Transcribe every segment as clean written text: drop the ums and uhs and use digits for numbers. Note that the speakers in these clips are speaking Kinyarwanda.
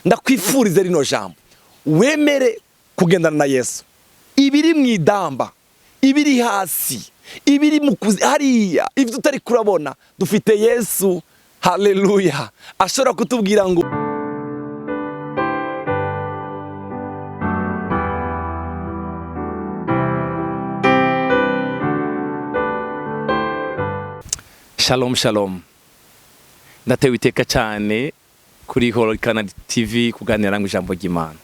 ndakwifuriza rino jambo wemere kugendana na Yesu. Ibiri mwidamba, ibiri hasi, ibiri mukuzi hariya, ivyo utari kurabona, dufite Yesu. Haleluya. Ashobora kutubwira ngo Shalom shalom. Ndatewe iteka cyane kuri CANAAN TV kuganira ngo ijambo ry'Imana.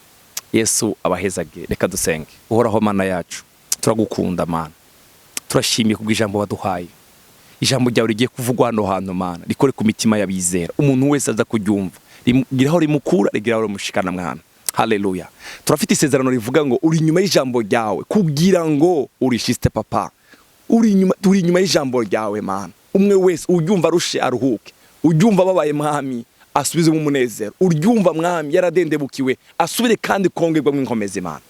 Yesu abahezage. Reka dusenge. Uhoraho Mana yacu, turagukunda Mana. Turashimiye kubw'ijambo waduhaye. Ijambo ryawe rigiye kuvugwa hano hantu Mana, rikore ku mitima y'abizera. Umuntu wese aza kuryumva, rigiraho rimukura, rigiraho rimushikana mwana. Haleluya. Turafite isezerano rivuga ngo uri nyuma y'ijambo ryawe kugira ngo urishiste papa. Uri nyuma y'ijambo ryawe Mana. Umwe wese uryumva arushe aruhuke, uryumva babaye mwami asubize mu munezero, uryumva mwami yaradendebukiwe asubire kandi kongerwa mu inkomezi Mana.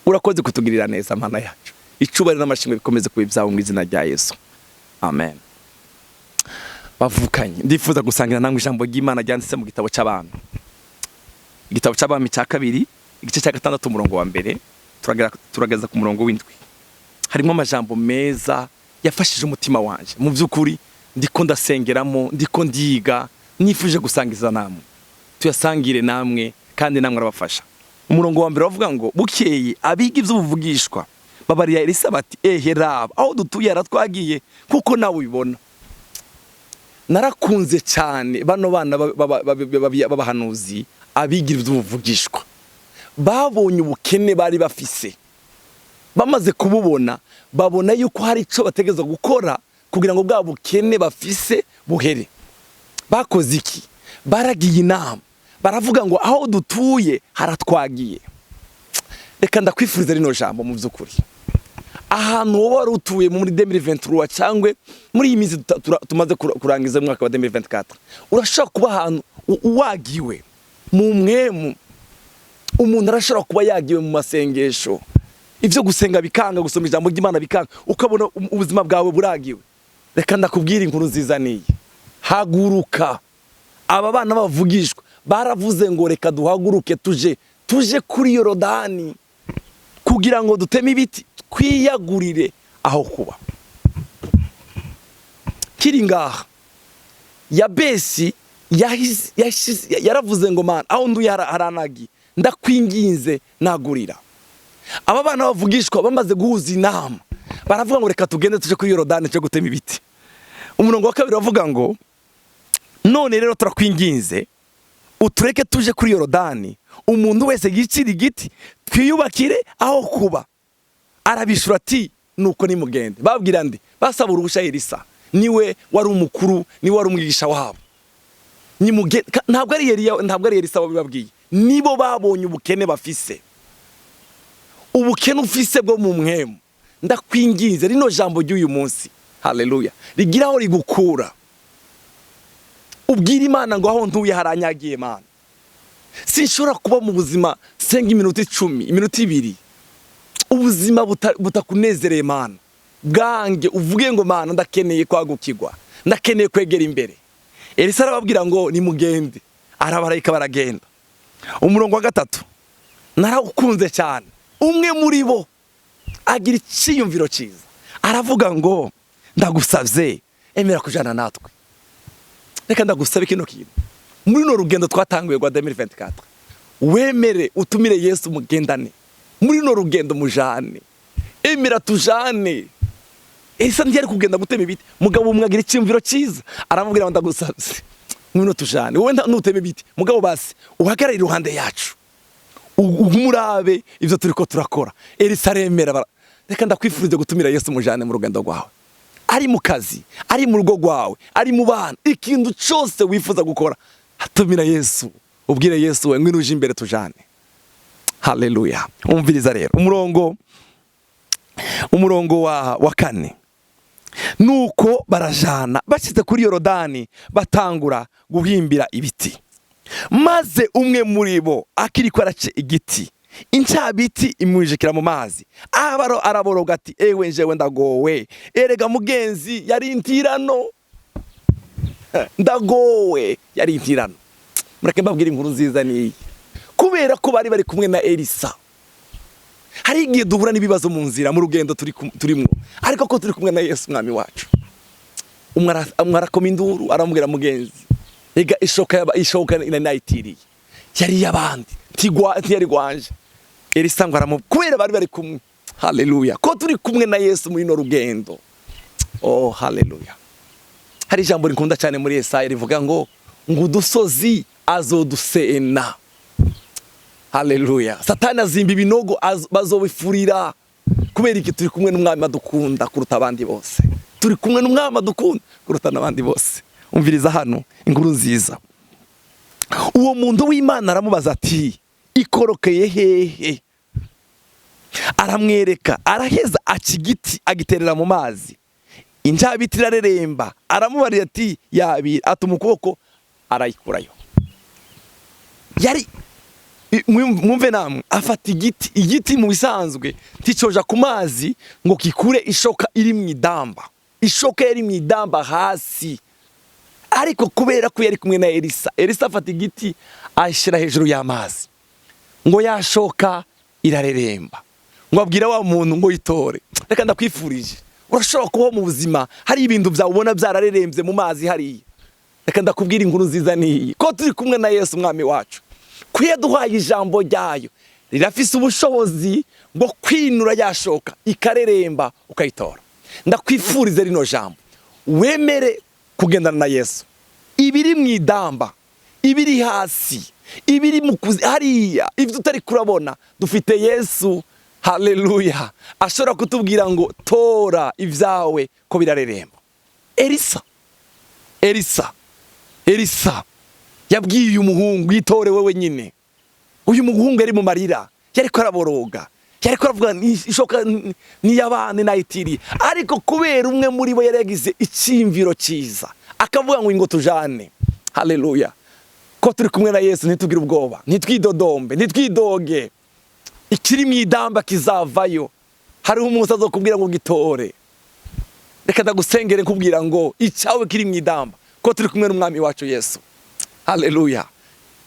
Urakoze kutugirira neza Mana yacu. Icubari n'amashimwe bikomeze kuba ibyawe mu izina rya Yesu. Amen. Bavukanye, ndifuza gusangira namwe ijambo ry'Imana ryanditse mu gitabo cy'abantu. Igitabo cy'abami cya 2, igice cya 6 umurongo wa 1, turageza ku murongo w'7. Harimo amajambo meza yafashije umutima wanje. Mu byukuri ndiko ndasengeramo, ndiko ndiga, nifuje gusangiza namwe. Tuyasangire namwe kandi namwe arabafasha. Umurongo wa 1 bavuga ngo bukeye abiga iby'ubuvugishwa babariya Elisa bati raba aho dutuye aratwagiye kuko nawe ubibona. Narakunze cyane bano bana babahanuzi abigira iby'ubuvugishwa. Babonye ubukene bari bafise. Bamaze kububona babona yuko hari ico bategeza gukora kugira ngo bwa bukene bafise buhere. Bakoze iki? Baragiye inama, baravuga ngo aho dutuye haratwagiye. Reka ndakwifuriza rino jambo mu byukuri. Ahantu wowe wari utuye muri 2023 cyangwe muri iyi minsi tumaze kurangiza mu mwaka wa 2024, urashaka kuba ahantu wagiwe mu mwemu. Umuntu arashaka kuba yagiwe mu masengesho, ivyo gusenga bikanga, gusoma ijambo ry'Imana bikanga, ukabona ubuzima bwawe buragiwe. Reka ndakubwira inkuru nziza niyi. Haguruka. Aba bana bavugishwa baravuze ngo reka duhaguruke tuje kuri Yorodani kugira ngo duteme ibiti twiyagurire aho kuba. Kiri ngaha Yabesi yaravuze ngo Mana aho nduye haranagi, ndakwinginze nagurira. Aba bana bavugishwa bamaze guhuza inama, baravuga ngo reka tugende tuje kuri Yorodani cyo gutema ibiti. Umurongo wa 2 bavuga ngo none rero turakwinginze utureke tuje kuri Yorodani, umuntu wese yicira igiti twiyubakire aho kuba. Arabishura ati nuko nimugende. Babwira ndi basaba uruhusha Elisa, niwe wari umukuru, niwe wari umugisha wabo. Nimugende. Ntabwo ari Elisa babibabwiye, nibo babonye ubukene bafise. Ubukene ufise bwo mu mwemu. Ndakwinginze rino jambo ry'uyu munsi, haleluya, rigiraho rigukura. Ubwira Imana ngo aho ntuye haranyagiye Mana. Sinshobora kuba mu buzima senga iminota 10, iminota 2. Ubuzima butakunezereye Mana. Bwange uvuge ngo Mana ndakeneye kwagukirwa, ndakeneye kwegera imbere. Elisa arababwira ngo nimugende. Arabarayika baragenda. Umurongo wa 3 narawukunze cyane. Umwe muri bo agira icyiyumviro cyiza, aravuga ngo ndagusavye emera kujana natwe. Reka ndagusabe kino kintu muri no rugendo twatanguye rwa 2024, wemere utumire Yesu mugendane muri no rugendo mujane, emera tujane. Elisa ndiye ari kugenda gutema ibiti, mugabo umwe agira icyiyumviro cyiza, aramubwira ngo ndagusavye muri no tujane, wowe ntuteme ibiti, mugabo basi uhagarare iruhande yacu umurabe ivyo turiko turakora. Elisa aremera. Reka ndakwifurize gutumira Yesu mujane mu rugendo rwawe, ari mu kazi, ari mu rugo rwawe, ari mu bana, ikintu cyose wifuza gukora, hatumira Yesu, ubwire Yesu we ngwino uje imbere tujane. Haleluya. Umviriza rero umurongo wa 4. Nuko barajana bashyize kuri Yorodani batangura guhimbira ibiti. Maze umwe muri bo akiriko arace igiti, incabiti imwijikira mu mazi. Araboroga ati ewe njewe ndagowe, erega mugenzi yari intirano. Ndagowe yari intirano. Mureke mbabwira inkuru nziza niyi. kubera ko bari kumwe na Elisa. Hari igihe duhura n'ibibazo mu nzira mu rugendo turimo, ariko ko turi kumwe na Yesu mwami wacu. Umwe arakoma induru aramubwira mugenzi, ega ishoka inanayitiriye yari yabandi ntiyari gwanje. Elisa ngo kubera bari kumwe. Haleluya, ko turi kumwe na Yesu muri no rugendo. Oh haleluya. Hari ijambo rikunda cyane muri Yesaya rivuga ngo udusozi azodusena. Haleluya. Satani azimba ibinogo bazobifurira. Kubera iki turi kumwe n'umwami adukunda kuruta abandi bose. Turi kumwe n'umwami adukunda kuruta n'abandi bose. Umviriza hano inkuru nziza. Uwo muntu w'Imana aramubaza ati ikorokeye hehe? Aramwereka, araheza akigiti agiterera mu mazi. Injabiti irareremba, aramubarira ati yabira, atuma ukuboko arayikurayo. Yari mwumve namwe afata igiti mu bisanzwe ticoja ku mazi ngo kikure ishoka iri mu idamba. Ishoka yari mu idamba hasi. Ariko kubera ko yari kumwe na Elisa afata igiti ashira hejuru y'amazi. Ngo yashoka irareremba. Ngo abwira wa muntu ngo yitore. Reka ndakwifurije. Urashobora kuba mu buzima hari ibintu byabona byararerembye mu mazi hariya. Reka ndakubwira inkuru nziza niyi. Ko turi kumwe na Yesu mwami wacu. Kuye duhaye ijambo ryayo. Rirafise ubushobozi bwo kwinura yashoka ikareremba ukayitora. Ndakwifurize rino jambo. Wemere kugendana na Yesu. Ibiri mu idamba, ibiri hasi, ibiri mu hariya, ivyo utari kurabona, dufite Yesu. Haleluya. Ashobora kutubwira ngo tora ivyawe ko birareremba. Elisa yabwiye umuhungu yitore wewe nyine. Uyu muhungu yari mu marira, yari ko araboroga, yari ko aravuga ishoka ni yabane nayitiriye. Ariko kubera umwe muri bo yaregize icimviro ciza, akavuga ngo ingo tujane. Haleluya. Ko turi kumwe na Yesu ntitugira ubwoba, ntitwidodombe, ntitwidoge. Ikiri mu idamba kizavayo. Hari umunsi azokubwira ngo gitore. Reka ndagusengere nkubwira ngo icyawe kiri mu idamba, ko turi kumwe n'umwami wacu Yesu. Haleluya.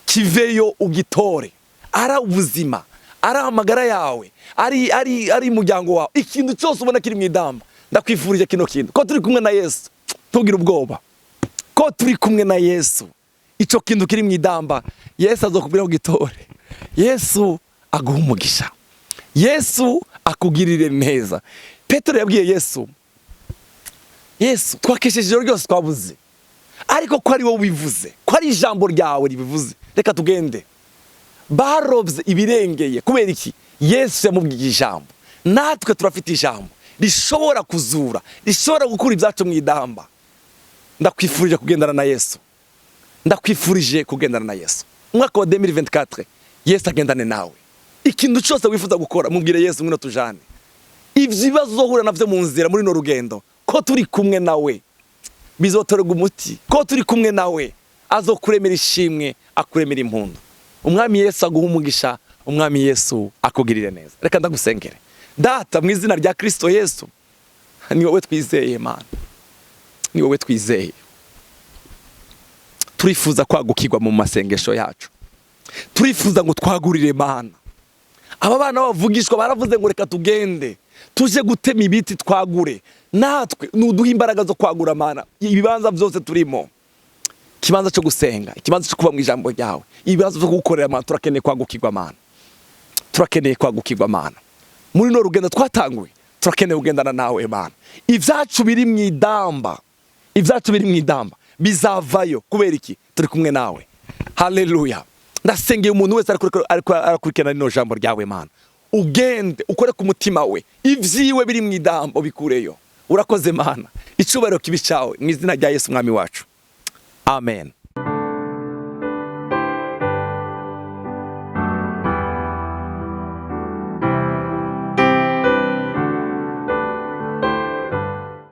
Kiveyo ugitore. Ara ubuzima, ara amagara yawe, ari muryango wawe. Ikintu cyose ubona kiri mu idamba, ndakwifurije kino kintu. Ko turi kumwe na Yesu, tugira ubwoba. Ko turi kumwe na Yesu, ico kintu kiri mu idamba, Yesu azokubwira ngo gitore. Yesu aguha umugisha. Yesu akugirire neza. Petero yabwiye Yesu twakesheje ijoro ryose twabuze, ariko ko ari wowe ubivuze, ko ari ijambo ryawe ribivuze, reka tugende. Barobye ibirengeye kubera iki? Yesu yamubwiye ijambo. Natwe turafite ijambo rishobora kuzura, rishobora gukura ibyacu mu idamba. Ndakwifurije kugendana na Yesu. Ndakwifurije kugendana na Yesu. Umwaka wa 2024 Yesu agendane nawe. Ikintu cyose wifuza gukora mubwire Yesu ngwino tujane. Ivyibazo uzohura navyo mu nzira muri no rugendo, ko turi kumwe nawe bizotorega umuti. Ko turi kumwe nawe azokuremera ishimwe, akuremera impundu. Umwami Yesu aguha umugisha, umwami Yesu akugirire neza. Reka ndagusengere. Data mu izina rya Kristo Yesu, ni wowe twizeye Mana, ni wowe twizeye. Turifuza kwagukirwa mu masengesho yacu. Turifuza ngo twagurire Mana. Aba bana bavugishwa baravuze ngo reka tugende tuje gutema ibiti twagure. Natwe nuduha imbaraga zo kwagura Mana. Ibibanza byose turimo, ikibanza cyo gusenga, ikibanza cyo kuba mu ijambo ryawe, ibibanza byo gukorera Mana, turakeneye kwagukirwa Mana. Turakeneye kwagukirwa Mana. Muri no rugendo twatanguye, turakeneye kugendana nawe Mana. Ivyacu biri mu idamba, bizavayo kubera iki? Turi kumwe nawe. Haleluya. Ndasengeye umuntu wese arakurikirana rino jambo ryawe Mana. Ugende ukore ku mutima we, ivyiwe biri mu idamba bikureyo. Urakoze Mana. Icubahiro kibi cyawe mu izina rya Yesu mwami wacu. Amen.